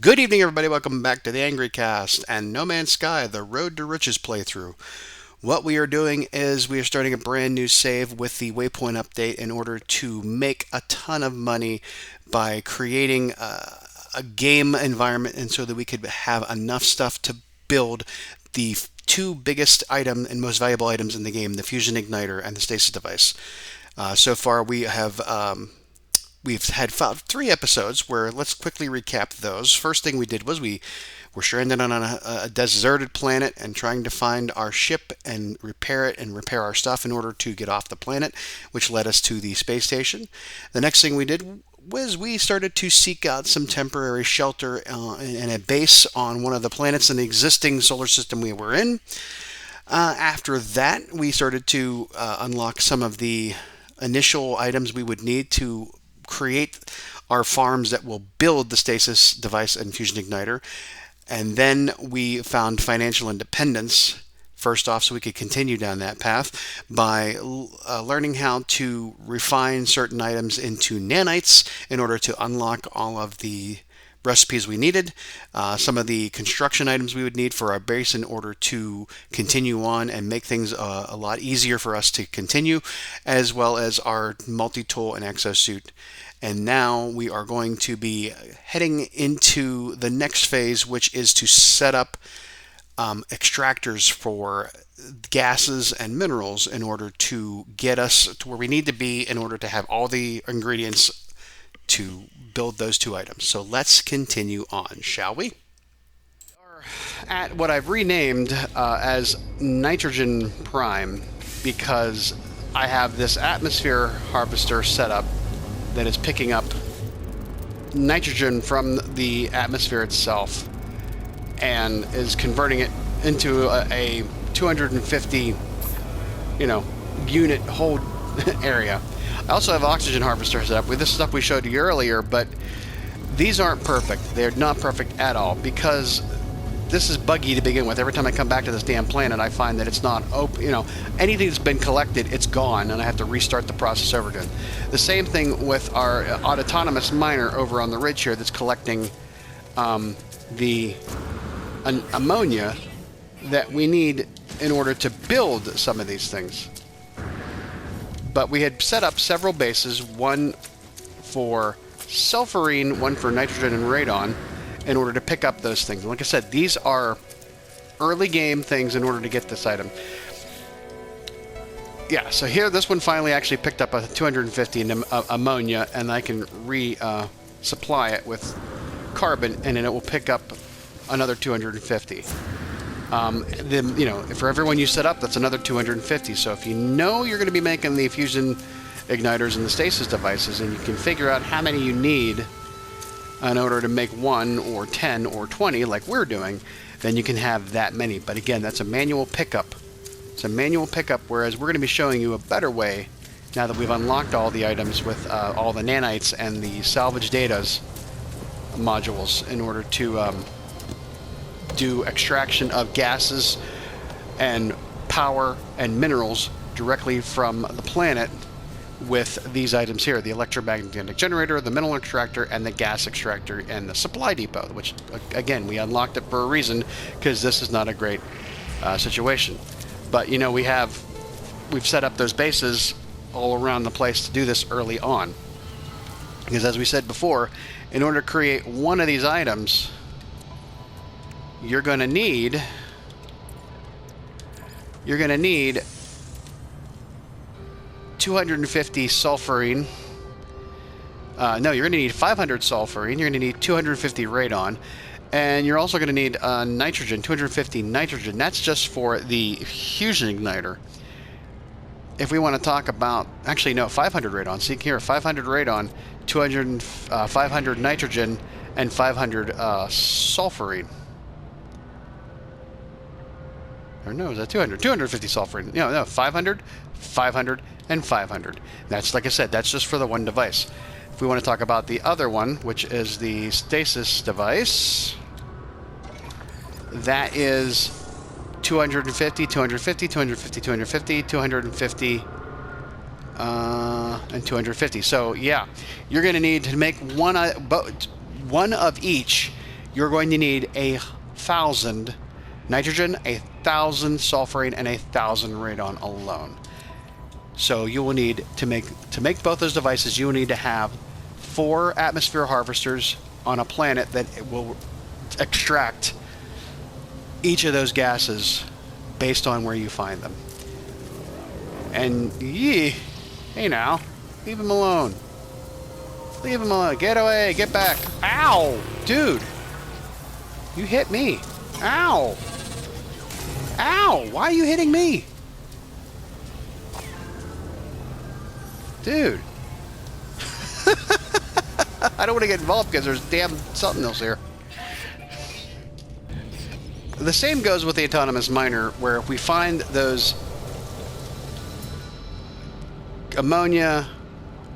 Good evening, everybody. Welcome back to the Angry Cast and No Man's Sky, the Road to Riches playthrough. What we are doing is we are starting a brand new save with the waypoint update in order to make a ton of money by creating a game environment, and so that we could have enough stuff to build the two biggest item and most valuable items in the game, the fusion igniter and the stasis device. So far, we've had three episodes where let's quickly recap those. First thing we did was we were stranded on a deserted planet and trying to find our ship and repair it and repair our stuff in order to get off the planet, which led us to the space station. The next thing we did was we started to seek out some temporary shelter and a base on one of the planets in the existing solar system we were in. After that, we started to unlock some of the initial items we would need to create our farms that will build the stasis device and fusion igniter. And then we found financial independence first off, so we could continue down that path by learning how to refine certain items into nanites in order to unlock all of the recipes we needed, some of the construction items we would need for our base in order to continue on and make things a lot easier for us to continue, as well as our multi-tool and exosuit. And now we are going to be heading into the next phase, which is to set up extractors for gases and minerals in order to get us to where we need to be in order to have all the ingredients to build those two items. So let's continue on, shall we? At what I've renamed as Nitrogen Prime, because I have this atmosphere harvester set up that is picking up nitrogen from the atmosphere itself and is converting it into a 250 unit hold area. I also have oxygen harvester set up with this stuff we showed you earlier, but these aren't perfect. They're not perfect at all because this is buggy to begin with. Every time I come back to this damn planet, I find that it's not open. Anything that's been collected, it's gone, and I have to restart the process over again. The same thing with our autonomous miner over on the ridge here that's collecting the ammonia that we need in order to build some of these things. But we had set up several bases, one for sulfurine, one for nitrogen and radon, in order to pick up those things. And like I said, these are early game things in order to get this item. Yeah, so here, this one finally actually picked up a 250 ammonia, and I can supply it with carbon, and then it will pick up another 250. For everyone you set up, that's another 250. So if you know you're going to be making the fusion igniters and the stasis devices, and you can figure out how many you need in order to make 1 or 10 or 20 like we're doing, then you can have that many. But again, that's a manual pickup. It's a manual pickup, whereas we're going to be showing you a better way now that we've unlocked all the items with all the nanites and the salvage datas modules in order to do extraction of gases and power and minerals directly from the planet with these items here, the electromagnetic generator, the mineral extractor, and the gas extractor, and the supply depot, which, again, we unlocked it for a reason, because this is not a great situation. But, we've set up those bases all around the place to do this early on. Because as we said before, in order to create one of these items, you're going to need 250 sulfurine. No, you're going to need 500 sulfurine. You're going to need 250 radon. And you're also going to need nitrogen, 250 nitrogen. That's just for the fusion igniter. If we want to talk about, actually, no, 500 radon. See here, 500 radon, 500 nitrogen, and 500 sulfurine. Or no, is that 200? 250 sulfurine. No, 500, 500, and 500. That's, like I said, that's just for the one device. If we want to talk about the other one, which is the stasis device, that is 250, 250, 250, 250, 250, and 250. So, yeah, you're going to need to make one of each. you're going to need 1,000 nitrogen, 1,000 sulfurine, and 1,000 radon alone. So you will need to make both those devices. You will need to have 4 atmosphere harvesters on a planet that will extract each of those gases based on where you find them. And hey now, leave him alone. Leave him alone. Get away. Get back. Ow, dude. You hit me. Ow. Ow. Why are you hitting me? Dude. I don't want to get involved because there's damn something else here. The same goes with the autonomous miner, where if we find those ammonia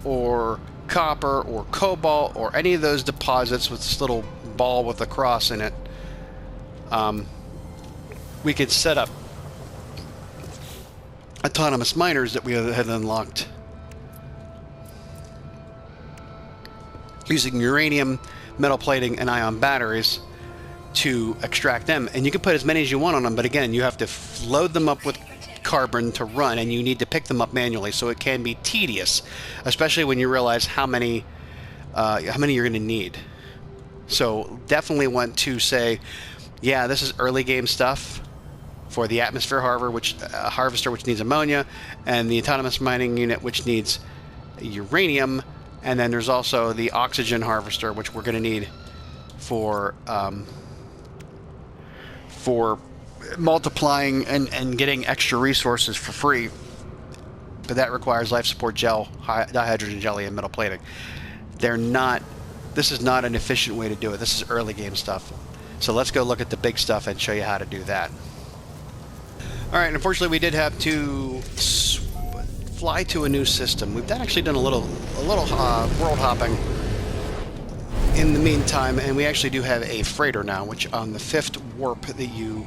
or copper or cobalt or any of those deposits with this little ball with a cross in it, we could set up autonomous miners that we had unlocked using uranium, metal plating, and ion batteries to extract them. And you can put as many as you want on them, but again, you have to load them up with carbon to run, and you need to pick them up manually, so it can be tedious, especially when you realize how many you're going to need. So definitely want to say, yeah, this is early game stuff for the atmosphere harvester, which needs ammonia, and the autonomous mining unit, which needs uranium. And then there's also the oxygen harvester, which we're going to need for multiplying and getting extra resources for free. But that requires life support gel, dihydrogen jelly, and metal plating. This is not an efficient way to do it. This is early game stuff. So let's go look at the big stuff and show you how to do that. All right, unfortunately we did have to fly to a new system. We've actually done a little world hopping in the meantime, and we actually do have a freighter now, which on the 5th warp that you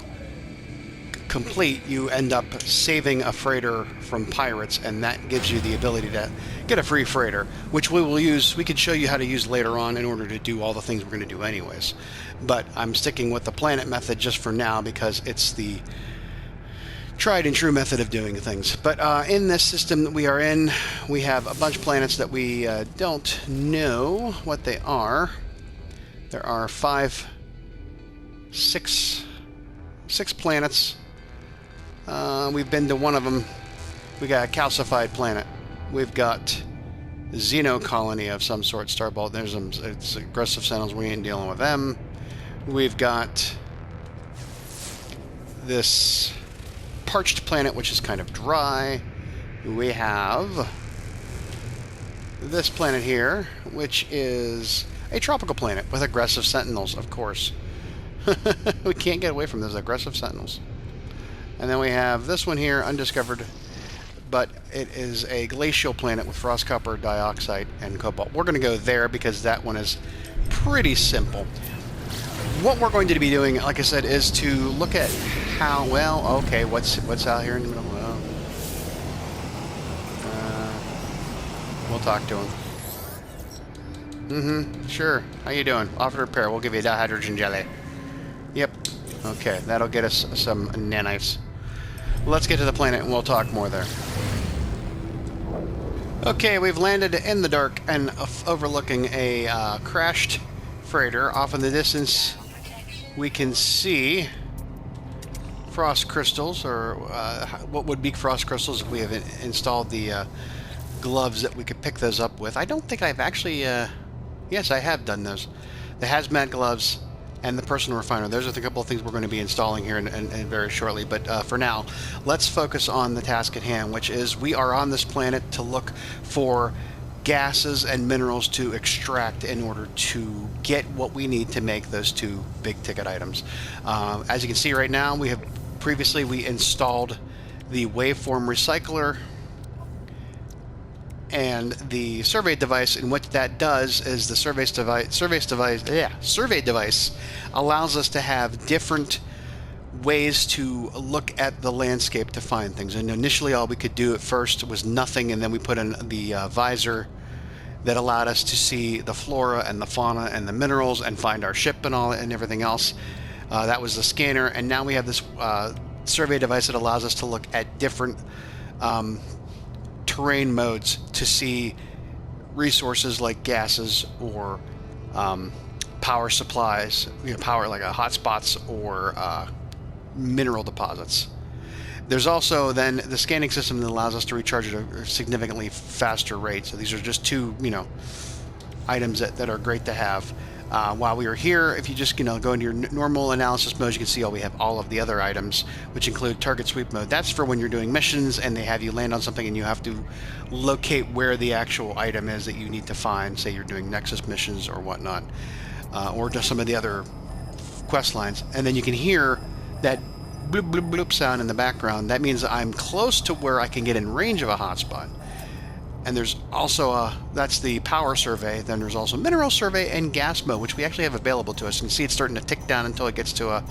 complete, you end up saving a freighter from pirates, and that gives you the ability to get a free freighter, which we will use. We can show you how to use later on in order to do all the things we're going to do anyways. But I'm sticking with the planet method just for now because it's the tried and true method of doing things. But in this system that we are in, we have a bunch of planets that we don't know what they are. There are six planets. We've been to one of them. We got a calcified planet. We've got a Xeno colony of some sort, Starball. There's some it's aggressive sentinels. We ain't dealing with them. We've got this parched planet, which is kind of dry. We have this planet here, which is a tropical planet with aggressive sentinels, of course. We can't get away from those aggressive sentinels. And then we have this one here, undiscovered, but it is a glacial planet with frost copper dioxide and cobalt. We're going to go there because that one is pretty simple. What we're going to be doing, like I said, is to look at how well. Okay, what's out here in the middle? Well, we'll talk to him. Sure. How you doing? Offer repair. We'll give you dihydrogen jelly. Yep. Okay, that'll get us some nanites. Let's get to the planet and we'll talk more there. Okay, we've landed in the dark and overlooking a crashed freighter. Off in the distance, we can see frost crystals, or what would be frost crystals if we have installed the gloves that we could pick those up with. I don't think I've actually... yes, I have done those. The hazmat gloves and the personal refiner. Those are the couple of things we're going to be installing here in very shortly. But for now, let's focus on the task at hand, which is we are on this planet to look for gases and minerals to extract in order to get what we need to make those 2 big ticket items. As you can see right now, we installed the waveform recycler and the survey device, and what that does is the survey device allows us to have different ways to look at the landscape to find things. And initially all we could do at first was nothing, and then we put in the visor that allowed us to see the flora and the fauna and the minerals and find our ship and all and everything else. That was the scanner, and now we have this survey device that allows us to look at different terrain modes to see resources like gases or power supplies, power like hotspots or mineral deposits. There's also then the scanning system that allows us to recharge at a significantly faster rate. So these are just two, items that are great to have. While we are here, if you just go into your normal analysis mode, you can see we have all of the other items, which include target sweep mode. That's for when you're doing missions and they have you land on something and you have to locate where the actual item is that you need to find. Say you're doing Nexus missions or whatnot, or just some of the other quest lines. And then you can hear that bloop bloop bloop sound in the background. That means I'm close to where I can get in range of a hotspot. And there's also that's the power survey. Then there's also mineral survey and gas mode, which we actually have available to us. You can see it's starting to tick down until it gets to a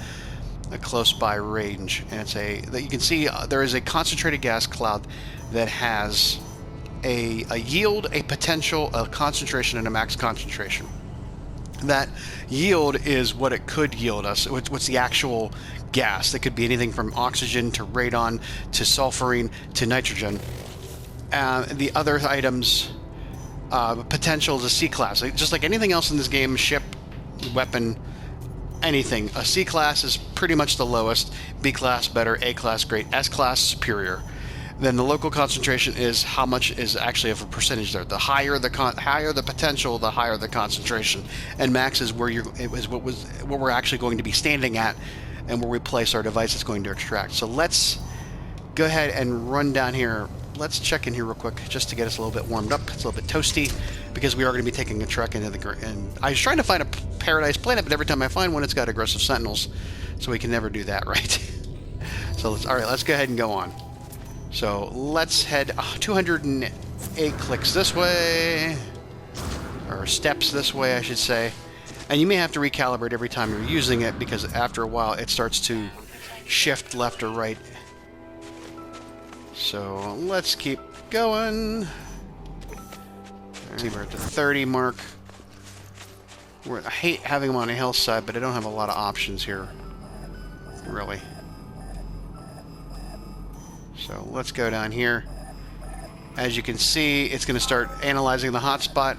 close by range. And it's that you can see there is a concentrated gas cloud that has a yield, a potential, a concentration, and a max concentration. That yield is what it could yield us. What's the actual gas? That could be anything from oxygen to radon to sulfurine to nitrogen. The other items, potential is a C-class. Just like anything else in this game, ship, weapon, anything. A C-class is pretty much the lowest, B-class better, A-class great, S-class superior. Then the local concentration is how much is actually of a percentage there. The higher the potential, the higher the concentration. And max is where what we're actually going to be standing at, and where we place our device is going to extract. So let's go ahead and run down here. Let's check in here real quick just to get us a little bit warmed up. It's a little bit toasty because we are going to be taking a trek into the. And I was trying to find a paradise planet, but every time I find one, it's got aggressive sentinels, so we can never do that right. So let's go ahead and go on. So let's head 208 clicks this way, or steps this way, I should say. And you may have to recalibrate every time you're using it because after a while it starts to shift left or right. So let's keep going. See, we're at the 30 mark. I hate having them on a hillside, but I don't have a lot of options here, really. So let's go down here. As you can see, it's going to start analyzing the hotspot,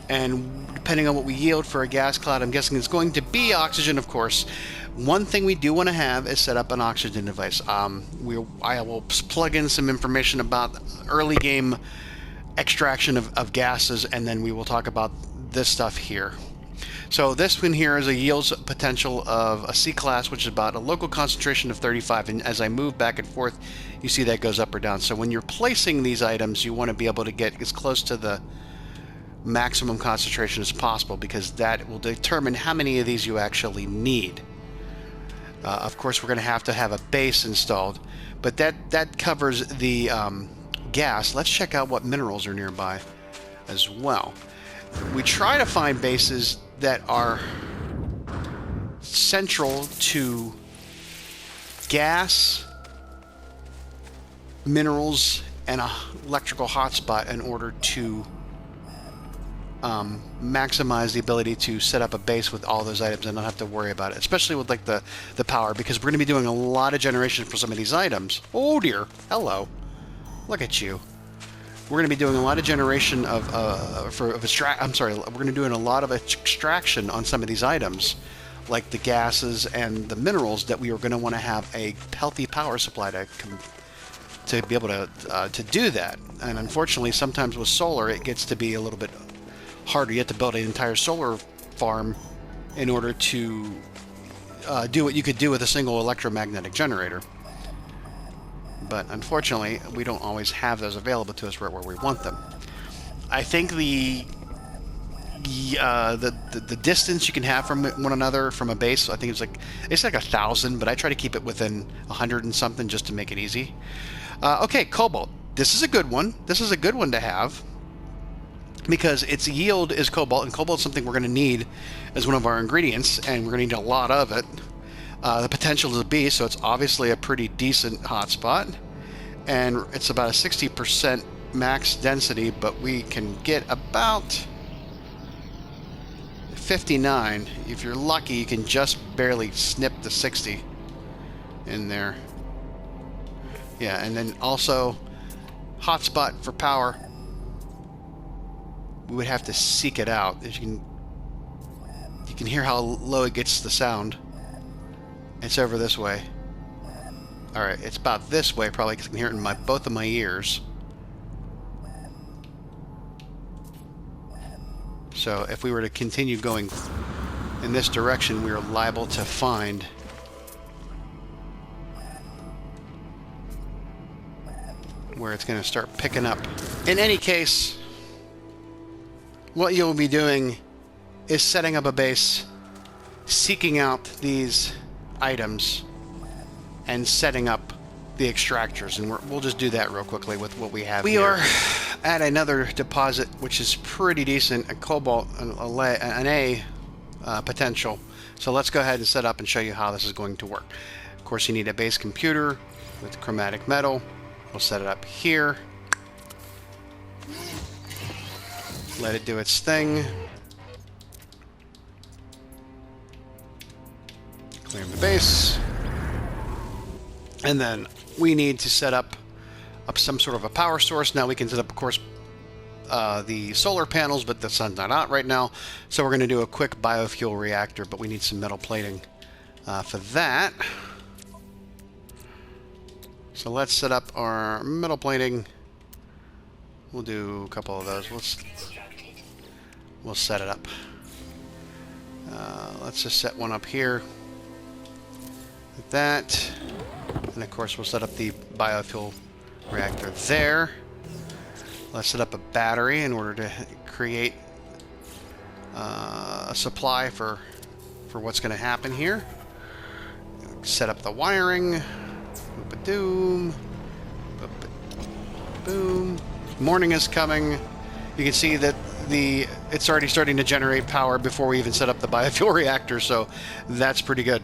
and depending on what we yield for a gas cloud, I'm guessing it's going to be oxygen, of course. One thing we do want to have is set up an oxygen device. I will plug in some information about early game extraction of gases, and then we will talk about this stuff here. So this one here is a yields potential of a C-class, which is about a local concentration of 35. And as I move back and forth, you see that goes up or down. So when you're placing these items, you want to be able to get as close to the maximum concentration as possible, because that will determine how many of these you actually need. Of course, we're going to have a base installed, but that covers the gas. Let's check out what minerals are nearby as well. We try to find bases that are central to gas, minerals, and an electrical hotspot in order to maximize the ability to set up a base with all those items and not have to worry about it, especially with like the power, because we're going to be doing a lot of generation for some of these items. Oh dear, hello, look at you. We're going to be doing a lot of generation we're going to be doing a lot of extraction on some of these items, like the gases and the minerals, that we are going to want to have a healthy power supply to be able to do that. And unfortunately, sometimes with solar, it gets to be a little bit harder. You have to build an entire solar farm in order to do what you could do with a single electromagnetic generator. But unfortunately, we don't always have those available to us right where we want them. I think the distance you can have from one another from a base, I think it's like 1,000, but I try to keep it within 100 and something just to make it easy. Okay, cobalt. This is a good one. This is a good one to have, because its yield is cobalt, and cobalt is something we're going to need as one of our ingredients, and we're going to need a lot of it. The potential is a B, so it's obviously a pretty decent hotspot, and it's about a 60% max density, but we can get about 59. If you're lucky, you can just barely snip the 60 in there. Yeah, and then also hotspot for power. We would have to seek it out. As you can hear how low it gets the sound. It's over this way. Alright, it's about this way probably because I can hear it in both of my ears. So if we were to continue going in this direction, we are liable to find where it's going to start picking up. In any case, what you'll be doing is setting up a base, seeking out these items, and setting up the extractors. And we'll just do that real quickly with what we have here. We are at another deposit, which is pretty decent, a cobalt, an A potential. So let's go ahead and set up and show you how this is going to work. Of course, you need a base computer with chromatic metal. We'll set it up here. Let it do its thing. Claim the base. And then we need to set up some sort of a power source. Now we can set up, of course, the solar panels, but the sun's not out right now. So we're going to do a quick biofuel reactor, but we need some metal plating for that. So let's set up our metal plating. We'll do a couple of those. We'll set it up. Let's just set one up here. Like that. And of course we'll set up the biofuel reactor there. Let's set up a battery in order to create a supply for what's going to happen here. Set up the wiring. Boom. Boom. Morning is coming. You can see that it's already starting to generate power before we even set up the biofuel reactor, so that's pretty good.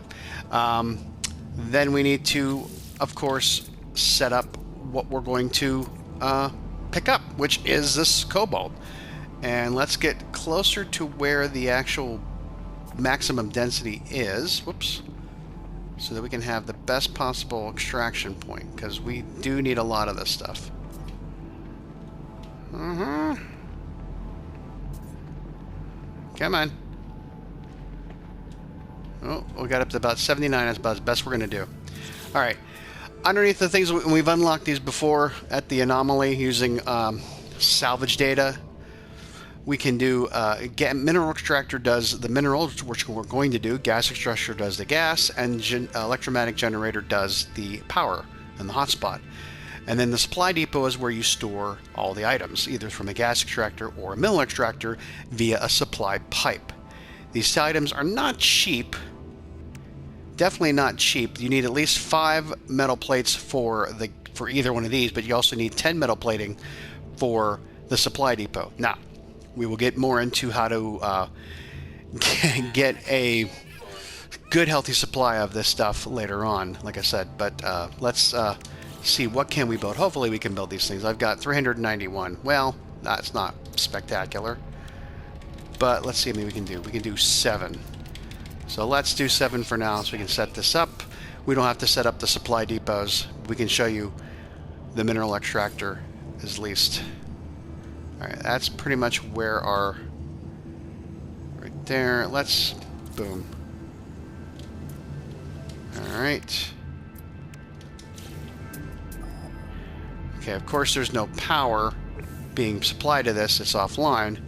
Then we need to, of course, set up what we're going to pick up, which is this cobalt. And let's get closer to where the actual maximum density is. Whoops. So that we can have the best possible extraction point, because we do need a lot of this stuff. Come on. Oh, we got up to about 79. That's about the best we're going to do. Alright. Underneath the things, we've unlocked these before at the anomaly using salvage data. We can do, mineral extractor does the minerals, which we're going to do. Gas extractor does the gas, and electromagnetic generator does the power and the hotspot. And then the supply depot is where you store all the items, either from a gas extractor or a mineral extractor via a supply pipe. These items are not cheap. Definitely not cheap. You need at least 5 metal plates for either one of these, but you also need 10 metal plating for the supply depot. Now, we will get more into how to get a good, healthy supply of this stuff later on, like I said. But let's see, what can we build? Hopefully we can build these things. I've got 391. Well, that's not spectacular. But let's see how many we can do. We can do 7. So let's do 7 for now so we can set this up. We don't have to set up the supply depots. We can show you the mineral extractor at least. Alright, that's pretty much where our... Right there. Let's... Boom. Alright. Okay, of course there's no power being supplied to this. It's offline.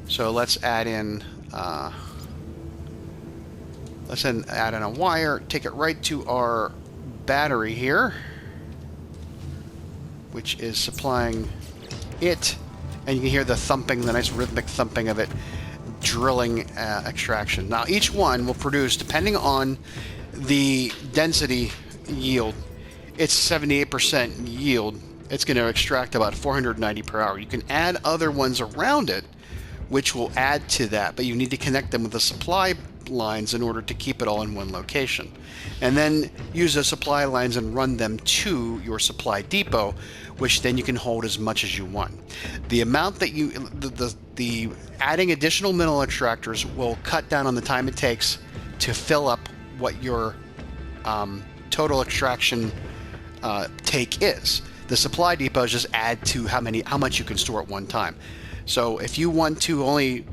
So let's add in... let's then add in a wire, take it right to our battery here, which is supplying it. And you can hear the thumping, the nice rhythmic thumping of it, drilling extraction. Now, each one will produce, depending on the density yield, it's 78% yield. It's going to extract about 490 per hour. You can add other ones around it, which will add to that, but you need to connect them with a supply lines in order to keep it all in one location, and then use those supply lines and run them to your supply depot, which then you can hold as much as you want. The amount that the adding additional mineral extractors will cut down on the time it takes to fill up what your total extraction take is. The supply depots just add to how much you can store at one time. So if you want to only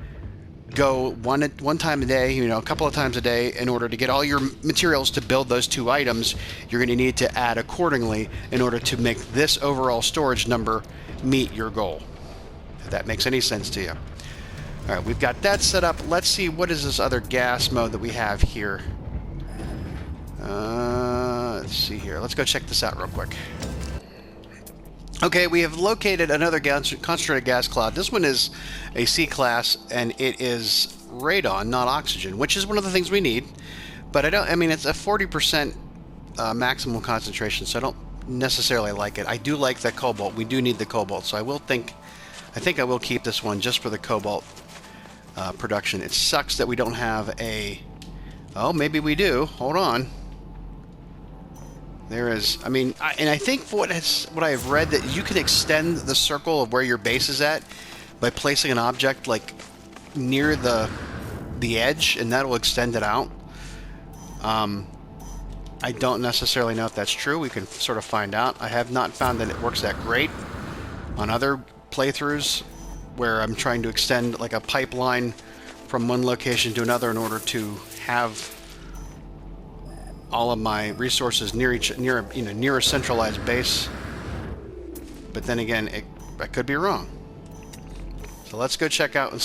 go one time a day, a couple of times a day, in order to get all your materials to build those 2 items, you're going to need to add accordingly in order to make this overall storage number meet your goal. If that makes any sense to you. All right, we've got that set up. Let's see, what is this other gas mode that we have here? Let's see here. Let's go check this out real quick. Okay, we have located another concentrated gas cloud. This one is a C-class, and it is radon, not oxygen, which is one of the things we need. But it's a 40% maximum concentration, so I don't necessarily like it. I do like the cobalt. We do need the cobalt, so I think I will keep this one just for the cobalt production. It sucks that we don't have a... Oh, maybe we do. Hold on. There is, and I think what I have read, that you can extend the circle of where your base is at by placing an object like near the edge, and that will extend it out. I don't necessarily know if that's true. We can sort of find out. I have not found that it works that great on other playthroughs where I'm trying to extend like a pipeline from one location to another in order to have all of my resources near a centralized base. But then again, I could be wrong. So let's go check out and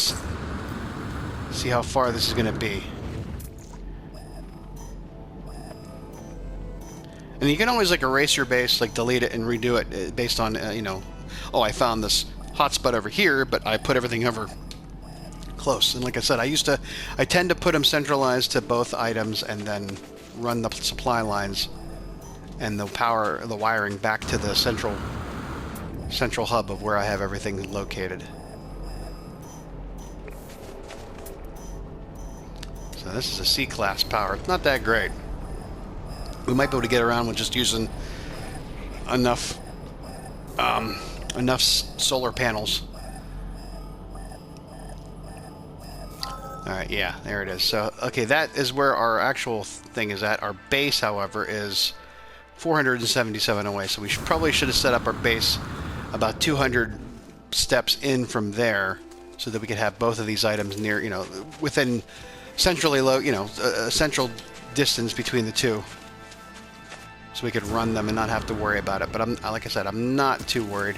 see how far this is going to be. And you can always like erase your base, like delete it and redo it based on oh, I found this hotspot over here, but I put everything over close. And like I said, I tend to put them centralized to both items and then run the supply lines and the wiring back to the central hub of where I have everything located. So this is a C-class power. It's not that great. We might be able to get around with just using enough solar panels. Alright, yeah, there it is. So, okay, that is where our actual thing is at. Our base, however, is 477 away, so we probably should have set up our base about 200 steps in from there so that we could have both of these items near, within centrally low, a central distance between the two. So we could run them and not have to worry about it. But like I said, I'm not too worried.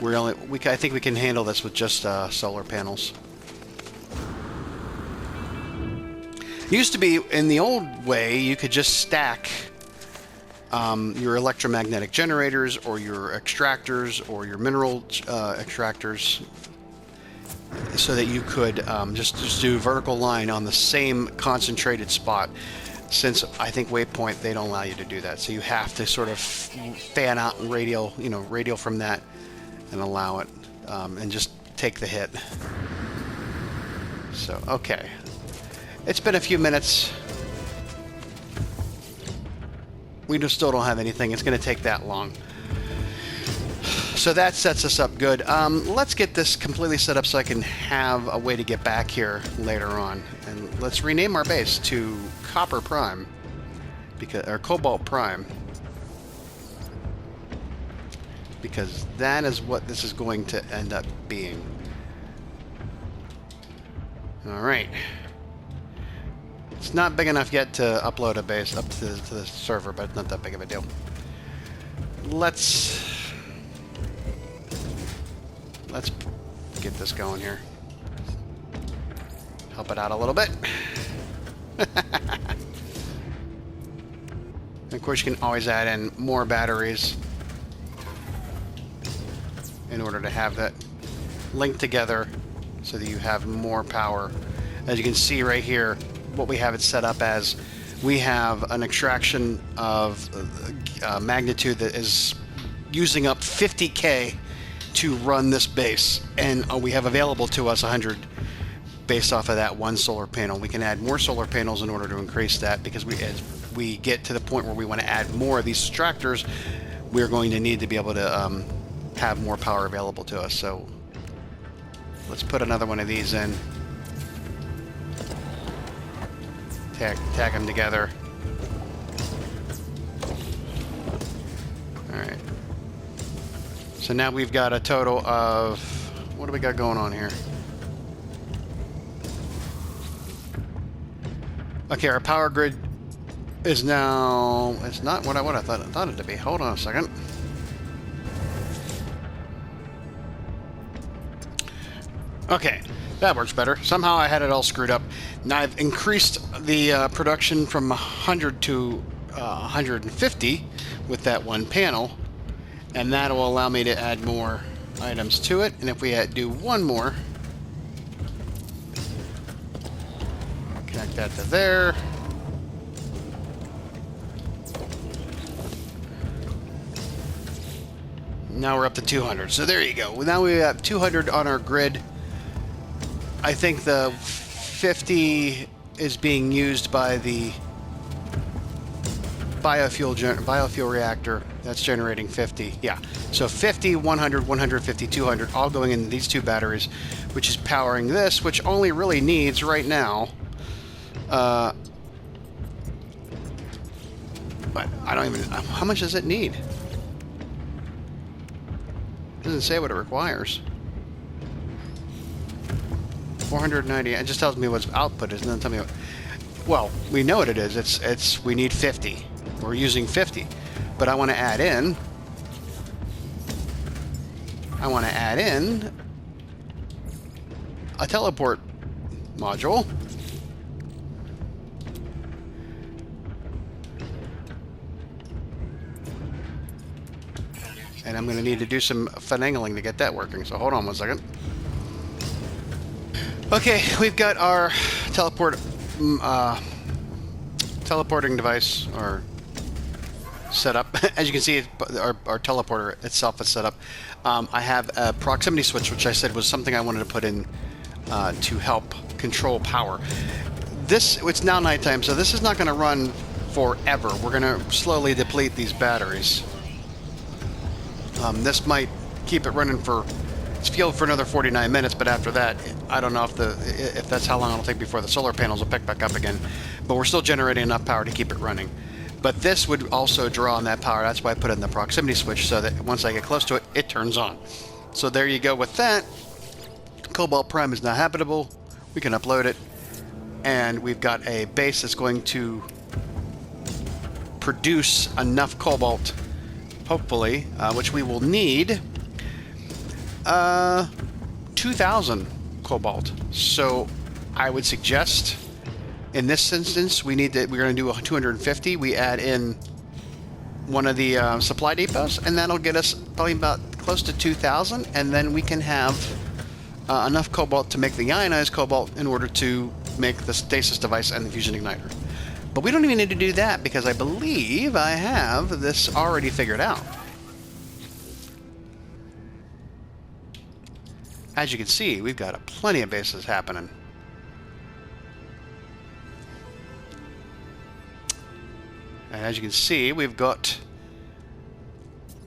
I think we can handle this with just solar panels. Used to be, in the old way, you could just stack your electromagnetic generators or your extractors or your mineral extractors so that you could just do a vertical line on the same concentrated spot. Since I think Waypoint, they don't allow you to do that. So you have to sort of fan out and radial from that and allow it and just take the hit. So, okay. It's been a few minutes. We still don't have anything. It's going to take that long. So that sets us up good. Let's get this completely set up so I can have a way to get back here later on. And let's rename our base to Copper Prime, or Cobalt Prime, because that is what this is going to end up being. All right. It's not big enough yet to upload a base up to the server, but it's not that big of a deal. Let's get this going here. Help it out a little bit. And of course, you can always add in more batteries in order to have that linked together so that you have more power. As you can see right here, what we have it set up as, we have an extraction of magnitude that is using up 50K to run this base, and we have available to us 100 based off of that one solar panel. We can add more solar panels in order to increase that, because as we get to the point where we want to add more of these extractors, we're going to need to be able to have more power available to us. So let's put another one of these in. Tag them together. Alright. So now we've got a total of... what do we got going on here? Okay, our power grid is now... it's not what I thought it to be. Hold on a second. Okay, that works better. Somehow I had it all screwed up. Now I've increased the production from 100 to 150 with that one panel, and that will allow me to add more items to it. And if we do one more, connect that to there. Now we're up to 200. So there you go. Now we have 200 on our grid. I think the 50 is being used by the biofuel reactor. That's generating 50. Yeah. So 50, 100, 150, 200, all going into these two batteries, which is powering this, which only really needs right now. But I don't even... how much does it need? It doesn't say what it requires. 490. It just tells me what output is, and doesn't tell me what... well, we know what it is. It's we need 50. We're using 50. But I want to add in... a teleport module. And I'm going to need to do some finagling to get that working. So hold on one second. Okay, we've got our teleporting device or set up. As you can see, our teleporter itself is set up. I have a proximity switch, which I said was something I wanted to put in to help control power. It's now nighttime, so this is not going to run forever. We're going to slowly deplete these batteries. This might keep it running for... it's fueled for another 49 minutes, but after that, I don't know if that's how long it'll take before the solar panels will pick back up again. But we're still generating enough power to keep it running. But this would also draw on that power. That's why I put in the proximity switch, so that once I get close to it, it turns on. So there you go with that. Cobalt Prime is now habitable. We can upload it. And we've got a base that's going to produce enough cobalt, hopefully, which we will need 2,000 cobalt. So I would suggest in this instance we're going to do 250. We add in one of the supply depots, and that'll get us probably about close to 2,000, and then we can have enough cobalt to make the ionized cobalt in order to make the stasis device and the fusion igniter. But we don't even need to do that, because I believe I have this already figured out. As you can see, we've got plenty of bases happening. And as you can see, we've got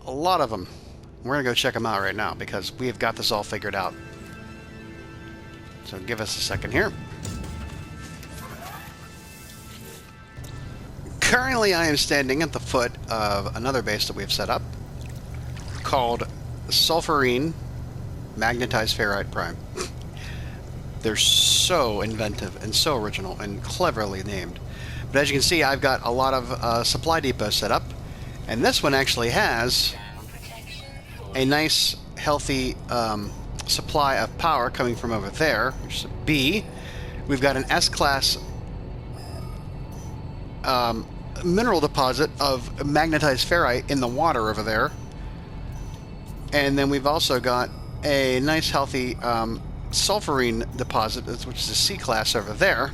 a lot of them. We're going to go check them out right now, because we've got this all figured out. So give us a second here. Currently, I am standing at the foot of another base that we've set up called Sulfurine Magnetized Ferrite Prime. They're so inventive and so original and cleverly named. But as you can see, I've got a lot of supply depots set up, and this one actually has a nice, healthy supply of power coming from over there, which is a B. We've got an S-class mineral deposit of magnetized ferrite in the water over there, and then we've also got a nice, healthy sulfurine deposit, which is a C-class over there,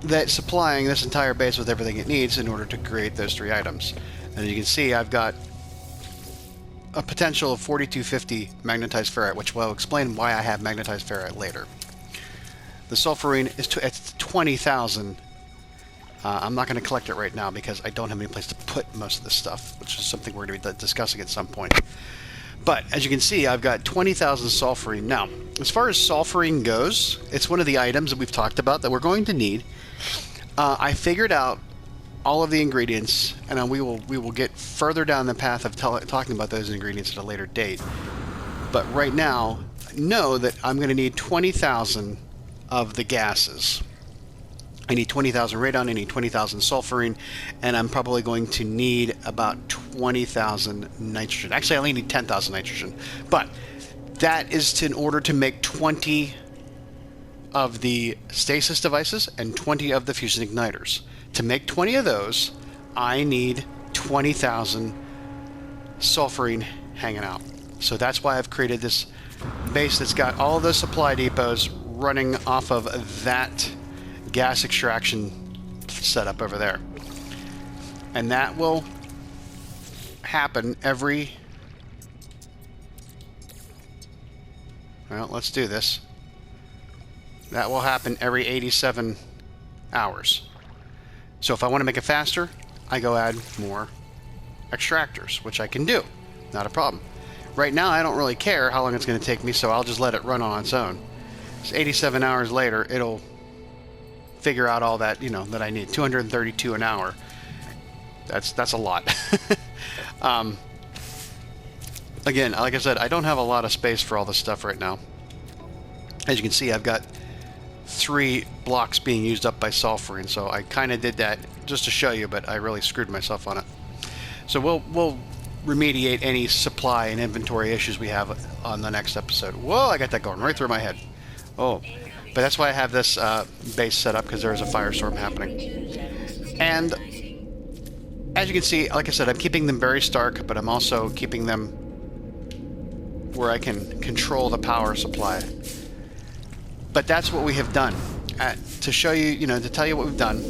that's supplying this entire base with everything it needs in order to create those three items. And as you can see, I've got a potential of 4250 magnetized ferrite, which will explain why I have magnetized ferrite later. The sulfurine is at 20,000. I'm not going to collect it right now because I don't have any place to put most of this stuff, which is something we're going to be discussing at some point. But as you can see, I've got 20,000 sulfurine. Now, as far as sulfurine goes, it's one of the items that we've talked about that we're going to need. I figured out all of the ingredients, and we will get further down the path of talking about those ingredients at a later date. But right now, know that I'm going to need 20,000 of the gases. I need 20,000 radon, I need 20,000 sulfurine, and I'm probably going to need about 20,000 nitrogen. Actually, I only need 10,000 nitrogen. But that is in order to make 20 of the stasis devices and 20 of the fusion igniters. To make 20 of those, I need 20,000 sulfurine hanging out. So that's why I've created this base that's got all the supply depots running off of that gas extraction setup over there. And that will happen every... Well, let's do this. That will happen every 87 hours. So if I want to make it faster, I go add more extractors, which I can do. Not a problem. Right now, I don't really care how long it's going to take me, so I'll just let it run on its own. It's 87 hours later, it'll figure out all that, that I need. 232 an hour. That's a lot. Again, like I said, I don't have a lot of space for all this stuff right now. As you can see, I've got 3 blocks being used up by sulfurine, so I kind of did that just to show you, but I really screwed myself on it. So we'll remediate any supply and inventory issues we have on the next episode. Whoa, I got that going right through my head. Oh, but that's why I have this base set up, because there's a firestorm happening. And as you can see, like I said, I'm keeping them very stark, but I'm also keeping them where I can control the power supply. But that's what we have done. To show you, to tell you what we've done.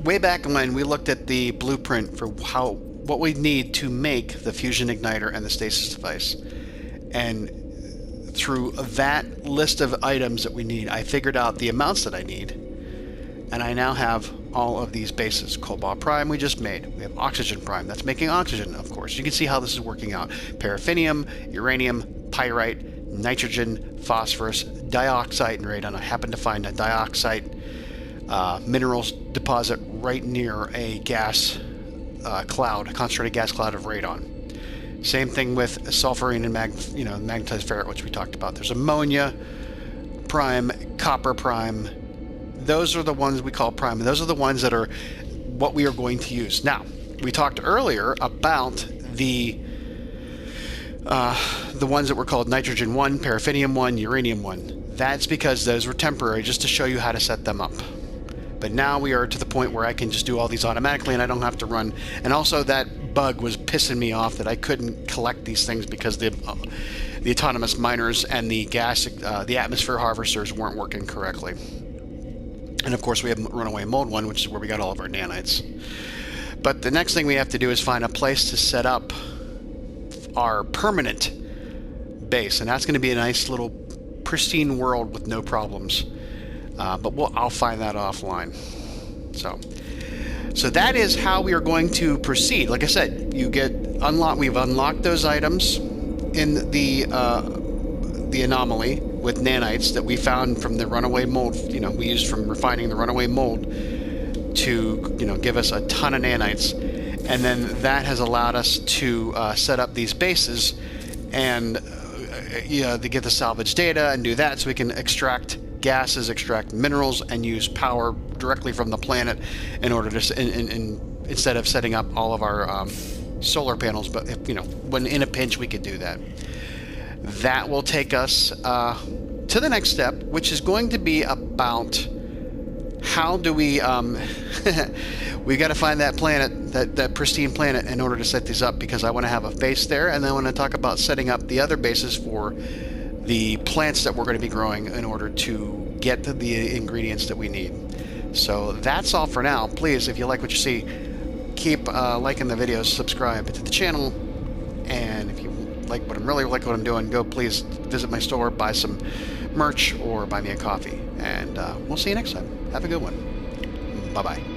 Way back when we looked at the blueprint for what we need to make the fusion igniter and the stasis device. And through that list of items that we need, I figured out the amounts that I need. And I now have all of these bases. Cobalt prime we just made. We have oxygen prime. That's making oxygen, of course. You can see how this is working out. Paraffinium, uranium, pyrite, nitrogen, phosphorus, dioxide, and radon. I happened to find a dioxide minerals deposit right near a gas cloud, a concentrated gas cloud of radon. Same thing with sulfurine and magnetized ferrite, which we talked about. There's ammonia prime, copper prime. Those are the ones we call prime, and those are the ones that are what we are going to use. Now, we talked earlier about the ones that were called nitrogen 1, paraffinium 1, uranium 1. That's because those were temporary, just to show you how to set them up. But now we are to the point where I can just do all these automatically and I don't have to run. And also that bug was pissing me off that I couldn't collect these things because the autonomous miners and the atmosphere harvesters weren't working correctly. And of course we have runaway mold 1, which is where we got all of our nanites. But the next thing we have to do is find a place to set up our permanent base. And that's going to be a nice little pristine world with no problems. But I'll find that offline. So that is how we are going to proceed. Like I said, we've unlocked those items in the anomaly with nanites that we found from the runaway mold. We used from refining the runaway mold to give us a ton of nanites, and then that has allowed us to set up these bases and to get the salvage data and do that, so we can extract gases, extract minerals, and use power directly from the planet in order to instead of setting up all of our solar panels. But when in a pinch we could do that. That will take us to the next step, which is going to be about how do we we got to find that planet, that pristine planet, in order to set these up, because I want to have a base there, and then I want to talk about setting up the other bases for the plants that we're going to be growing in order to get the ingredients that we need. So that's all for now. Please, if you like what you see, keep liking the videos, subscribe to the channel, And if you like what I'm really like what I'm doing, go please visit my store, buy some merch, or buy me a coffee. And we'll see you next time. Have a good one. Bye bye.